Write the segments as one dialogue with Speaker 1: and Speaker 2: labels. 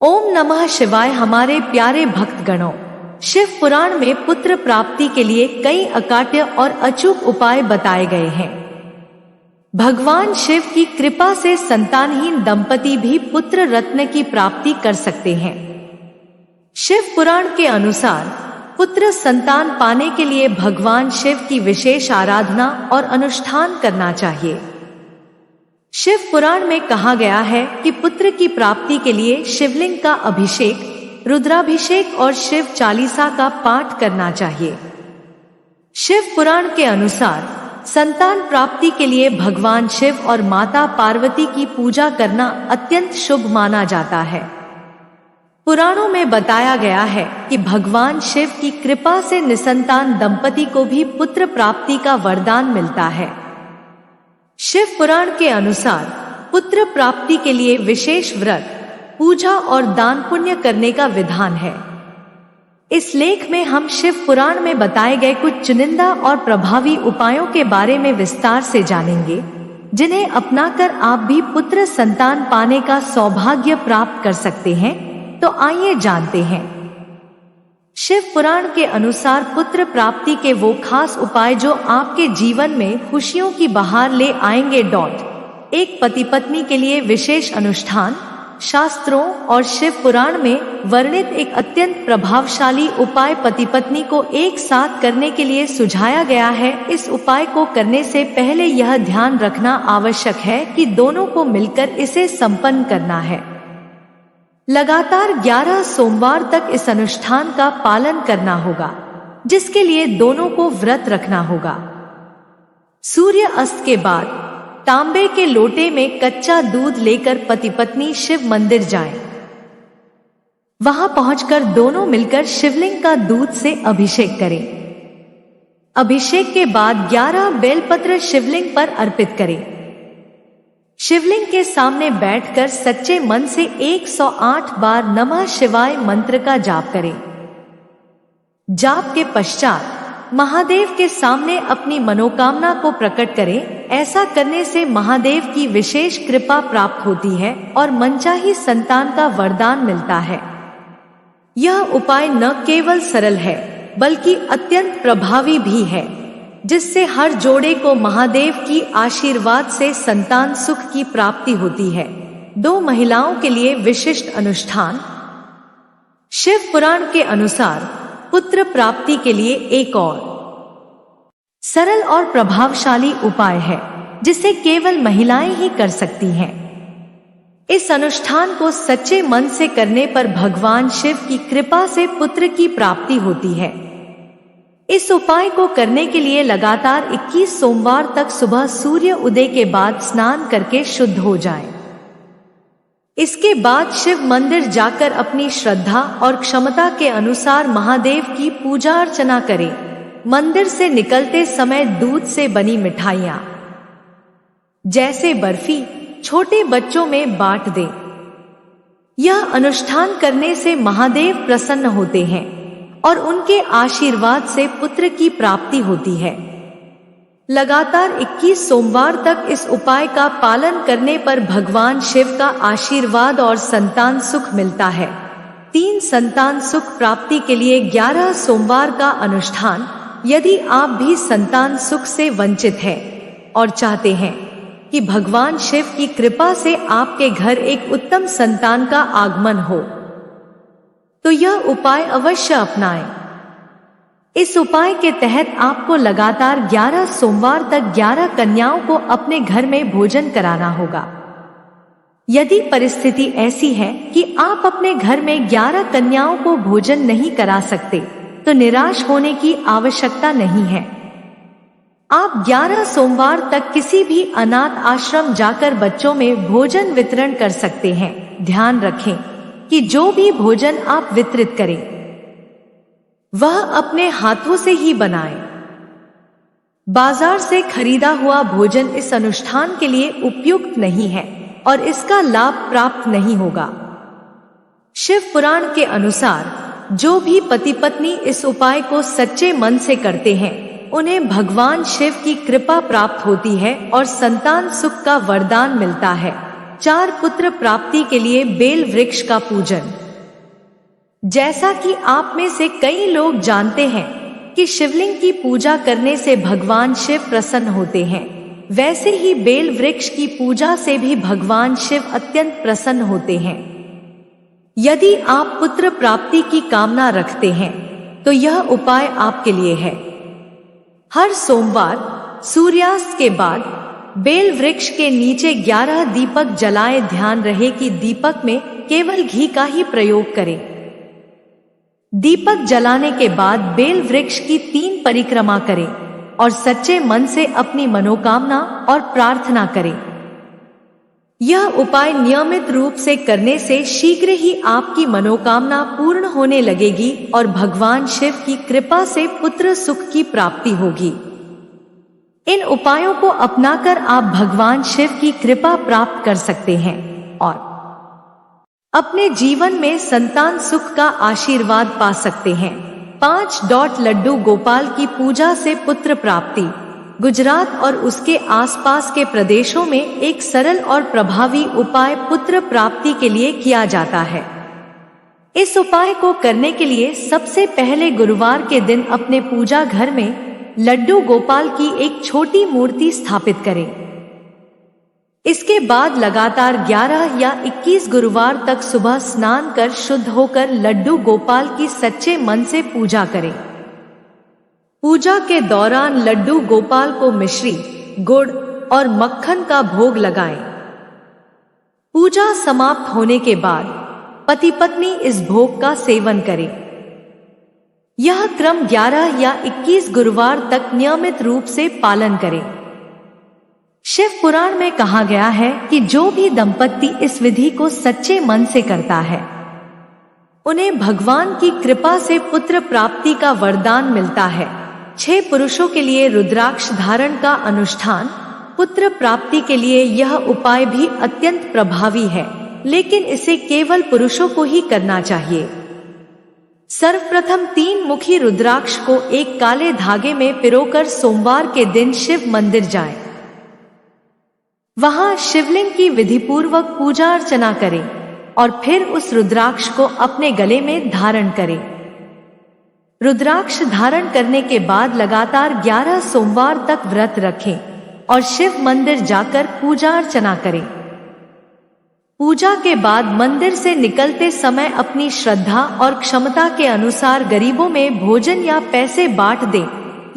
Speaker 1: ओम नमः शिवाय। हमारे प्यारे भक्तगणों, शिव पुराण में पुत्र प्राप्ति के लिए कई अकाट्य और अचूक उपाय बताए गए हैं। भगवान शिव की कृपा से संतानहीन दंपति भी पुत्र रत्न की प्राप्ति कर सकते हैं। शिव पुराण के अनुसार पुत्र संतान पाने के लिए भगवान शिव की विशेष आराधना और अनुष्ठान करना चाहिए। शिव पुराण में कहा गया है कि पुत्र की प्राप्ति के लिए शिवलिंग का अभिषेक, रुद्राभिषेक और शिव चालीसा का पाठ करना चाहिए। शिव पुराण के अनुसार संतान प्राप्ति के लिए भगवान शिव और माता पार्वती की पूजा करना अत्यंत शुभ माना जाता है। पुराणों में बताया गया है कि भगवान शिव की कृपा से निसंतान दंपति को भी पुत्र प्राप्ति का वरदान मिलता है। शिव पुराण के अनुसार पुत्र प्राप्ति के लिए विशेष व्रत, पूजा और दान पुण्य करने का विधान है। इस लेख में हम शिव पुराण में बताए गए कुछ चुनिंदा और प्रभावी उपायों के बारे में विस्तार से जानेंगे, जिन्हें अपनाकर आप भी पुत्र संतान पाने का सौभाग्य प्राप्त कर सकते हैं। तो आइए जानते हैं। शिव पुराण के अनुसार पुत्र प्राप्ति के वो खास उपाय जो आपके जीवन में खुशियों की बहार ले आएंगे। एक पति पत्नी के लिए विशेष अनुष्ठान। शास्त्रों और शिव पुराण में वर्णित एक अत्यंत प्रभावशाली उपाय पति पत्नी को एक साथ करने के लिए सुझाया गया है। इस उपाय को करने से पहले यह ध्यान रखना आवश्यक है कि दोनों को मिलकर इसे संपन्न करना है। लगातार 11 सोमवार तक इस अनुष्ठान का पालन करना होगा, जिसके लिए दोनों को व्रत रखना होगा। सूर्य अस्त के बाद तांबे के लोटे में कच्चा दूध लेकर पति पत्नी शिव मंदिर जाएं। वहां पहुंचकर दोनों मिलकर शिवलिंग का दूध से अभिषेक करें। अभिषेक के बाद 11 बेलपत्र शिवलिंग पर अर्पित करें। शिवलिंग के सामने बैठकर सच्चे मन से 108 बार नमः शिवाय मंत्र का जाप करें। जाप के पश्चात महादेव के सामने अपनी मनोकामना को प्रकट करें। ऐसा करने से महादेव की विशेष कृपा प्राप्त होती है और मनचाही संतान का वरदान मिलता है। यह उपाय न केवल सरल है बल्कि अत्यंत प्रभावी भी है, जिससे हर जोड़े को महादेव की आशीर्वाद से संतान सुख की प्राप्ति होती है। 2 महिलाओं के लिए विशिष्ट अनुष्ठान। शिव पुराण के अनुसार पुत्र प्राप्ति के लिए एक और सरल और प्रभावशाली उपाय है, जिसे केवल महिलाएं ही कर सकती हैं। इस अनुष्ठान को सच्चे मन से करने पर भगवान शिव की कृपा से पुत्र की प्राप्ति होती है। इस उपाय को करने के लिए लगातार 21 सोमवार तक सुबह सूर्य उदय के बाद स्नान करके शुद्ध हो जाएं। इसके बाद शिव मंदिर जाकर अपनी श्रद्धा और क्षमता के अनुसार महादेव की पूजा अर्चना करें। मंदिर से निकलते समय दूध से बनी मिठाइयां जैसे बर्फी छोटे बच्चों में बांट दें। यह अनुष्ठान करने से महादेव प्रसन्न होते हैं और उनके आशीर्वाद से पुत्र की प्राप्ति होती है। लगातार 21 सोमवार तक इस उपाय का पालन करने पर भगवान शिव का आशीर्वाद और संतान सुख मिलता है। 3 संतान सुख प्राप्ति के लिए 11 सोमवार का अनुष्ठान। यदि आप भी संतान सुख से वंचित हैं और चाहते हैं कि भगवान शिव की कृपा से आपके घर एक उत्तम संतान का आगमन हो, तो यह उपाय अवश्य अपनाएं। इस उपाय के तहत आपको लगातार 11 सोमवार तक 11 कन्याओं को अपने घर में भोजन कराना होगा। यदि परिस्थिति ऐसी है कि आप अपने घर में 11 कन्याओं को भोजन नहीं करा सकते, तो निराश होने की आवश्यकता नहीं है। आप 11 सोमवार तक किसी भी अनाथ आश्रम जाकर बच्चों में भोजन वितरण कर सकते हैं। ध्यान रखें कि जो भी भोजन आप वितरित करें वह अपने हाथों से ही बनाएं। बाजार से खरीदा हुआ भोजन इस अनुष्ठान के लिए उपयुक्त नहीं है और इसका लाभ प्राप्त नहीं होगा। शिव पुराण के अनुसार जो भी पति पत्नी इस उपाय को सच्चे मन से करते हैं, उन्हें भगवान शिव की कृपा प्राप्त होती है और संतान सुख का वरदान मिलता है। 4 पुत्र प्राप्ति के लिए बेल वृक्ष का पूजन। जैसा कि आप में से कई लोग जानते हैं कि शिवलिंग की पूजा करने से भगवान शिव प्रसन्न होते हैं, वैसे ही बेल वृक्ष की पूजा से भी भगवान शिव अत्यंत प्रसन्न होते हैं। यदि आप पुत्र प्राप्ति की कामना रखते हैं तो यह उपाय आपके लिए है। हर सोमवार सूर्यास्त के बाद बेल वृक्ष के नीचे 11 दीपक जलाएं। ध्यान रहे कि दीपक में केवल घी का ही प्रयोग करें। दीपक जलाने के बाद बेल वृक्ष की 3 परिक्रमा करें और सच्चे मन से अपनी मनोकामना और प्रार्थना करें। यह उपाय नियमित रूप से करने से शीघ्र ही आपकी मनोकामना पूर्ण होने लगेगी और भगवान शिव की कृपा से पुत्र सुख की प्राप्ति होगी। इन उपायों को अपनाकर आप भगवान शिव की कृपा प्राप्त कर सकते हैं और अपने जीवन में संतान सुख का आशीर्वाद पा सकते हैं। 5. लड्डू गोपाल की पूजा से पुत्र प्राप्ति। गुजरात और उसके आसपास के प्रदेशों में एक सरल और प्रभावी उपाय पुत्र प्राप्ति के लिए किया जाता है। इस उपाय को करने के लिए सबसे पहले गुरुवार के दिन अपने पूजा घर में लड्डू गोपाल की एक छोटी मूर्ति स्थापित करें। इसके बाद लगातार 11 या 21 गुरुवार तक सुबह स्नान कर शुद्ध होकर लड्डू गोपाल की सच्चे मन से पूजा करें। पूजा के दौरान लड्डू गोपाल को मिश्री, गुड़ और मक्खन का भोग लगाएं। पूजा समाप्त होने के बाद पति पत्नी इस भोग का सेवन करें। यह क्रम 11 या 21 गुरुवार तक नियमित रूप से पालन करें। शिव पुराण में कहा गया है कि जो भी दंपत्ति इस विधि को सच्चे मन से करता है उन्हें भगवान की कृपा से पुत्र प्राप्ति का वरदान मिलता है। 6 पुरुषों के लिए रुद्राक्ष धारण का अनुष्ठान। पुत्र प्राप्ति के लिए यह उपाय भी अत्यंत प्रभावी है, लेकिन इसे केवल पुरुषों को ही करना चाहिए। सर्वप्रथम 3 मुखी रुद्राक्ष को एक काले धागे में पिरोकर सोमवार के दिन शिव मंदिर जाएं। वहां शिवलिंग की विधिपूर्वक पूजा अर्चना करें और फिर उस रुद्राक्ष को अपने गले में धारण करें। रुद्राक्ष धारण करने के बाद लगातार 11 सोमवार तक व्रत रखें और शिव मंदिर जाकर पूजा अर्चना करें। पूजा के बाद मंदिर से निकलते समय अपनी श्रद्धा और क्षमता के अनुसार गरीबों में भोजन या पैसे बांट दें।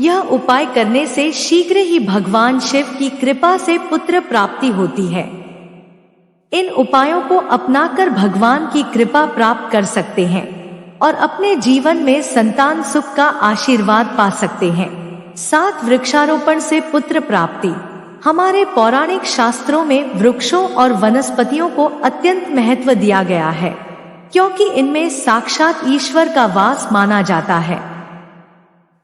Speaker 1: यह उपाय करने से शीघ्र ही भगवान शिव की कृपा से पुत्र प्राप्ति होती है। इन उपायों को अपनाकर भगवान की कृपा प्राप्त कर सकते हैं और अपने जीवन में संतान सुख का आशीर्वाद पा सकते हैं। 7 वृक्षारोपण से पुत्र प्राप्ति। हमारे पौराणिक शास्त्रों में वृक्षों और वनस्पतियों को अत्यंत महत्व दिया गया है, क्योंकि इनमें साक्षात ईश्वर का वास माना जाता है।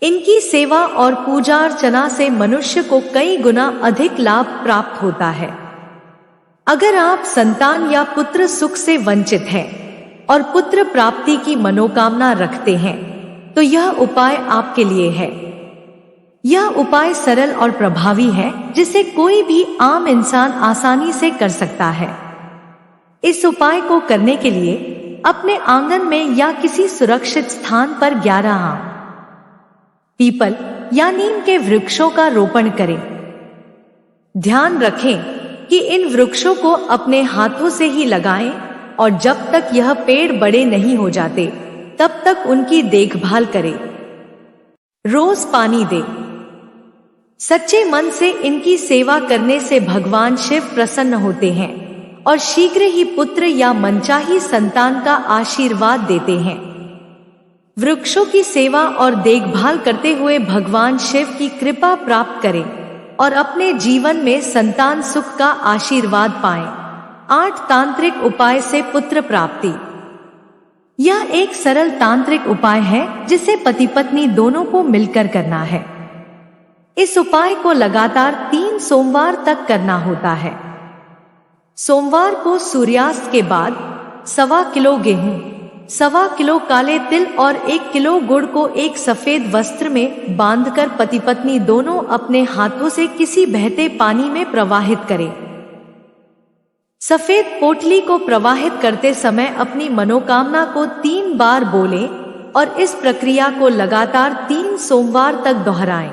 Speaker 1: इनकी सेवा और पूजा अर्चना से मनुष्य को कई गुना अधिक लाभ प्राप्त होता है। अगर आप संतान या पुत्र सुख से वंचित हैं और पुत्र प्राप्ति की मनोकामना रखते हैं तो यह उपाय आपके लिए है। यह उपाय सरल और प्रभावी है, जिसे कोई भी आम इंसान आसानी से कर सकता है। इस उपाय को करने के लिए अपने आंगन में या किसी सुरक्षित स्थान पर 11 आम, पीपल या नीम के वृक्षों का रोपण करें। ध्यान रखें कि इन वृक्षों को अपने हाथों से ही लगाएं और जब तक यह पेड़ बड़े नहीं हो जाते तब तक उनकी देखभाल करें। रोज पानी दें। सच्चे मन से इनकी सेवा करने से भगवान शिव प्रसन्न होते हैं और शीघ्र ही पुत्र या मनचाही संतान का आशीर्वाद देते हैं। वृक्षों की सेवा और देखभाल करते हुए भगवान शिव की कृपा प्राप्त करें और अपने जीवन में संतान सुख का आशीर्वाद पाएं। 8 तांत्रिक उपाय से पुत्र प्राप्ति। यह एक सरल तांत्रिक उपाय है जिसे पति पत्नी दोनों को मिलकर करना है। इस उपाय को लगातार 3 सोमवार तक करना होता है। सोमवार को सूर्यास्त के बाद 1.25 किलो गेहूं, 1.25 किलो काले तिल और 1 किलो गुड़ को एक सफेद वस्त्र में बांधकर पति पत्नी दोनों अपने हाथों से किसी बहते पानी में प्रवाहित करें। सफेद पोटली को प्रवाहित करते समय अपनी मनोकामना को 3 बार बोलें और इस प्रक्रिया को लगातार 3 सोमवार तक दोहराएं।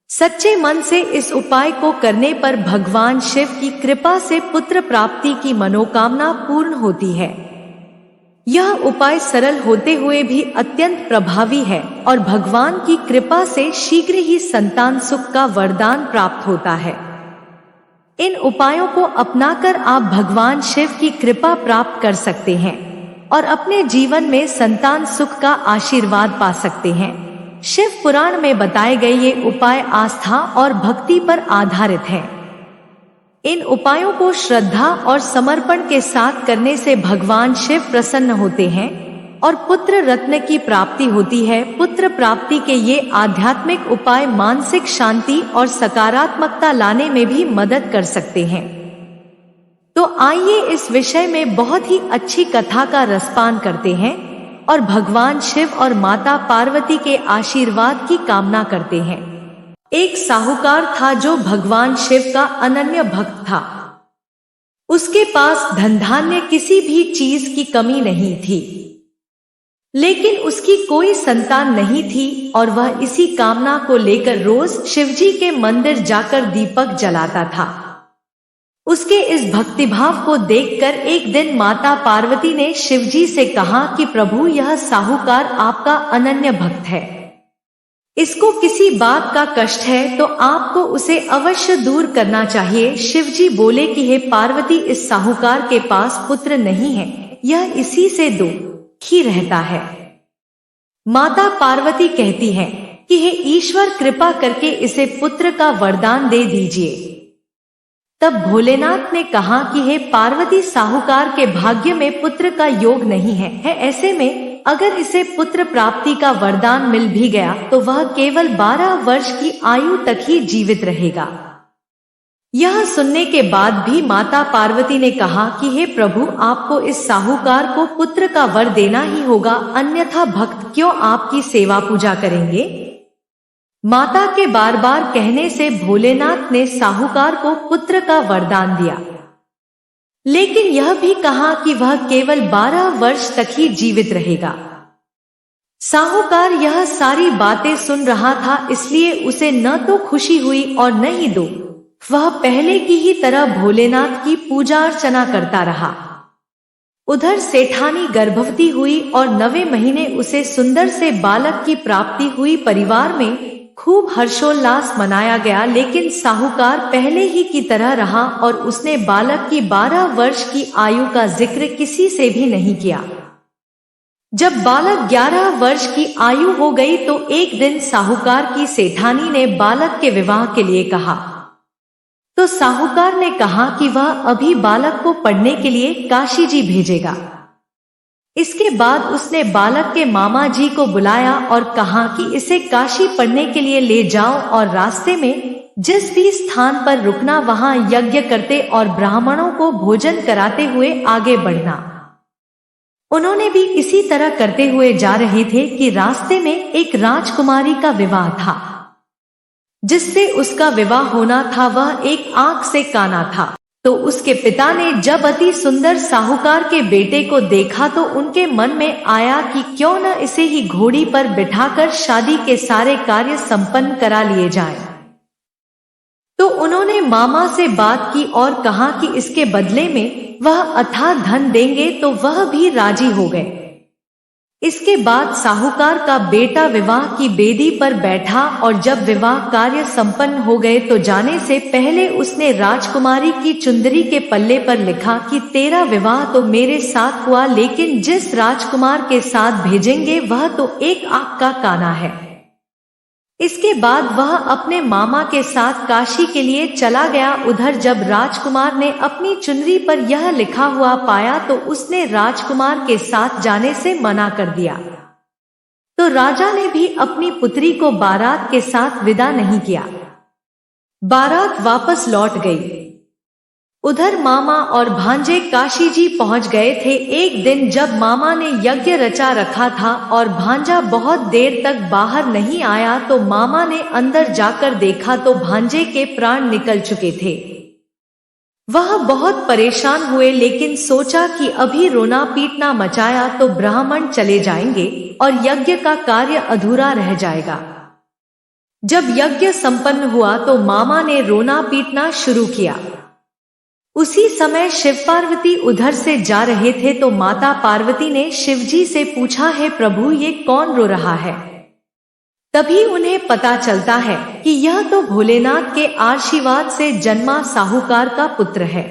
Speaker 1: सच्चे मन से इस उपाय को करने पर भगवान शिव की कृपा से पुत्र प्राप्ति की मनोकामना पूर्ण होती है। यह उपाय सरल होते हुए भी अत्यंत प्रभावी है और भगवान की कृपा से शीघ्र ही संतान सुख का वरदान प्राप्त होता है। इन उपायों को अपनाकर आप भगवान शिव की कृपा प्राप्त कर सकते हैं और अपने जीवन में संतान सुख का आशीर्वाद पा सकते हैं। शिव पुराण में बताए गए ये उपाय आस्था और भक्ति पर आधारित हैं। इन उपायों को श्रद्धा और समर्पण के साथ करने से भगवान शिव प्रसन्न होते हैं और पुत्र रत्न की प्राप्ति होती है। पुत्र प्राप्ति के ये आध्यात्मिक उपाय मानसिक शांति और सकारात्मकता लाने में भी मदद कर सकते हैं। तो आइए इस विषय में बहुत ही अच्छी कथा का रसपान करते हैं और भगवान शिव और माता पार्वती के आशीर्वाद की कामना करते हैं। एक साहूकार था जो भगवान शिव का अनन्य भक्त था। उसके पास धन धान्य किसी भी चीज की कमी नहीं थी, लेकिन उसकी कोई संतान नहीं थी और वह इसी कामना को लेकर रोज शिवजी के मंदिर जाकर दीपक जलाता था। उसके इस भक्तिभाव को देखकर एक दिन माता पार्वती ने शिवजी से कहा कि प्रभु, यह साहूकार आपका अनन्य भक्त है, इसको किसी बात का कष्ट है तो आपको उसे अवश्य दूर करना चाहिए। शिवजी बोले कि हे पार्वती, इस साहूकार के पास पुत्र नहीं है, यह इसी से दुखी रहता है। माता पार्वती कहती हैं कि हे ईश्वर, कृपा करके इसे पुत्र का वरदान दे दीजिए। तब भोलेनाथ ने कहा कि हे पार्वती, साहूकार के भाग्य में पुत्र का योग नहीं है, ऐसे में अगर इसे पुत्र प्राप्ति का वरदान मिल भी गया तो वह केवल 12 वर्ष की आयु तक ही जीवित रहेगा। यह सुनने के बाद भी माता पार्वती ने कहा कि हे प्रभु, आपको इस साहूकार को पुत्र का वर देना ही होगा, अन्यथा भक्त क्यों आपकी सेवा पूजा करेंगे। माता के बार बार कहने से भोलेनाथ ने साहूकार को पुत्र का वरदान दिया, लेकिन यह भी कहा कि वह केवल 12 वर्ष तक ही जीवित रहेगा। साहूकार यह सारी बातें सुन रहा था, इसलिए उसे न तो खुशी हुई और न ही दुख। वह पहले की ही तरह भोलेनाथ की पूजा अर्चना करता रहा। उधर सेठानी गर्भवती हुई और 9वें महीने उसे सुंदर से बालक की प्राप्ति हुई। परिवार में खूब हर्षोल्लास मनाया गया, लेकिन साहूकार पहले ही की तरह रहा और उसने बालक की 12 वर्ष की आयु का जिक्र किसी से भी नहीं किया। जब बालक 11 वर्ष की आयु हो गई तो एक दिन साहूकार की सेठानी ने बालक के विवाह के लिए कहा। तो साहूकार ने कहा कि वह अभी बालक को पढ़ने के लिए काशी जी भेजेगा। इसके बाद उसने बालक के मामा जी को बुलाया और कहा कि इसे काशी पढ़ने के लिए ले जाओ और रास्ते में जिस भी स्थान पर रुकना वहां यज्ञ करते और ब्राह्मणों को भोजन कराते हुए आगे बढ़ना। उन्होंने भी इसी तरह करते हुए जा रहे थे कि रास्ते में एक राजकुमारी का विवाह था। जिससे उसका विवाह होना था वह एक आंख से काना था। तो उसके पिता ने जब अति सुंदर साहूकार के बेटे को देखा तो उनके मन में आया कि क्यों न इसे ही घोड़ी पर बिठाकर शादी के सारे कार्य संपन्न करा लिए जाएं। तो उन्होंने मामा से बात की और कहा कि इसके बदले में वह अथाह धन देंगे, तो वह भी राजी हो गए। इसके बाद साहूकार का बेटा विवाह की बेदी पर बैठा और जब विवाह कार्य संपन्न हो गए तो जाने से पहले उसने राजकुमारी की चुंदरी के पल्ले पर लिखा कि तेरा विवाह तो मेरे साथ हुआ, लेकिन जिस राजकुमार के साथ भेजेंगे वह तो एक आंख का काना है। इसके बाद वह अपने मामा के साथ काशी के लिए चला गया। उधर जब राजकुमार ने अपनी चुनरी पर यह लिखा हुआ पाया तो उसने राजकुमार के साथ जाने से मना कर दिया। तो राजा ने भी अपनी पुत्री को बारात के साथ विदा नहीं किया। बारात वापस लौट गई। उधर मामा और भांजे काशी जी पहुंच गए थे। एक दिन जब मामा ने यज्ञ रचा रखा था और भांजा बहुत देर तक बाहर नहीं आया तो मामा ने अंदर जाकर देखा तो भांजे के प्राण निकल चुके थे। वह बहुत परेशान हुए, लेकिन सोचा कि अभी रोना पीटना मचाया तो ब्राह्मण चले जाएंगे और यज्ञ का कार्य अधूरा रह जाएगा। जब यज्ञ संपन्न हुआ तो मामा ने रोना पीटना शुरू किया। उसी समय शिव पार्वती उधर से जा रहे थे तो माता पार्वती ने शिवजी से पूछा, हे प्रभु, ये कौन रो रहा है? तभी उन्हें पता चलता है कि यह तो भोलेनाथ के आशीर्वाद से जन्मा साहूकार का पुत्र है।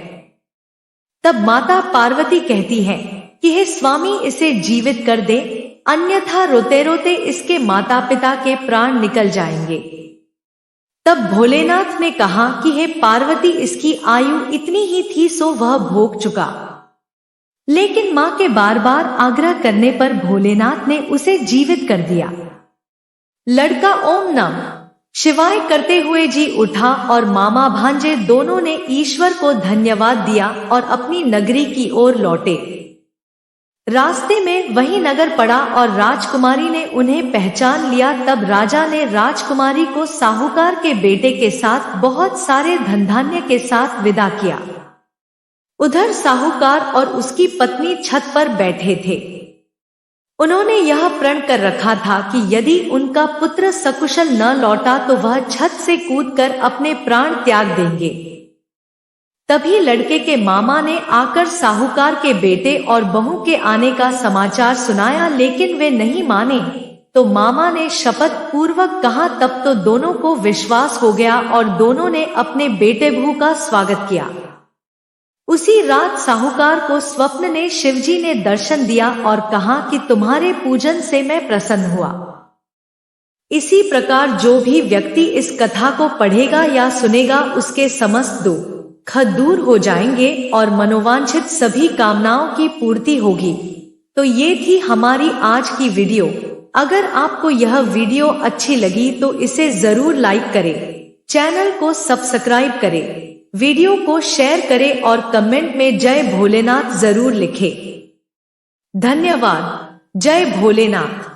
Speaker 1: तब माता पार्वती कहती है कि हे स्वामी, इसे जीवित कर दे, अन्यथा रोते रोते इसके माता पिता के प्राण निकल जाएंगे। तब भोलेनाथ ने कहा कि हे पार्वती, इसकी आयु इतनी ही थी सो वह भोग चुका। लेकिन मां के बार बार आग्रह करने पर भोलेनाथ ने उसे जीवित कर दिया। लड़का ओम नमः शिवाय करते हुए जी उठा और मामा भांजे दोनों ने ईश्वर को धन्यवाद दिया और अपनी नगरी की ओर लौटे। रास्ते में वही नगर पड़ा और राजकुमारी ने उन्हें पहचान लिया। तब राजा ने राजकुमारी को साहूकार के बेटे के साथ बहुत सारे धन धान्य के साथ विदा किया। उधर साहूकार और उसकी पत्नी छत पर बैठे थे। उन्होंने यह प्रण कर रखा था कि यदि उनका पुत्र सकुशल न लौटा तो वह छत से कूदकर अपने प्राण त्याग देंगे। तभी लड़के के मामा ने आकर साहूकार के बेटे और बहू के आने का समाचार सुनाया, लेकिन वे नहीं माने। तो मामा ने शपथ पूर्वक कहा। तब तो दोनों को विश्वास हो गया और दोनों ने अपने बेटे बहू का स्वागत किया। उसी रात साहूकार को स्वप्न ने शिवजी ने दर्शन दिया और कहा कि तुम्हारे पूजन से मैं प्रसन्न हुआ। इसी प्रकार जो भी व्यक्ति इस कथा को पढ़ेगा या सुनेगा उसके समस्त दुख दूर हो जाएंगे और मनोवांछित सभी कामनाओं की पूर्ति होगी। तो ये थी हमारी आज की वीडियो। अगर आपको यह वीडियो अच्छी लगी तो इसे जरूर लाइक करें, चैनल को सब्सक्राइब करें, वीडियो को शेयर करें और कमेंट में जय भोलेनाथ जरूर लिखें। धन्यवाद। जय भोलेनाथ।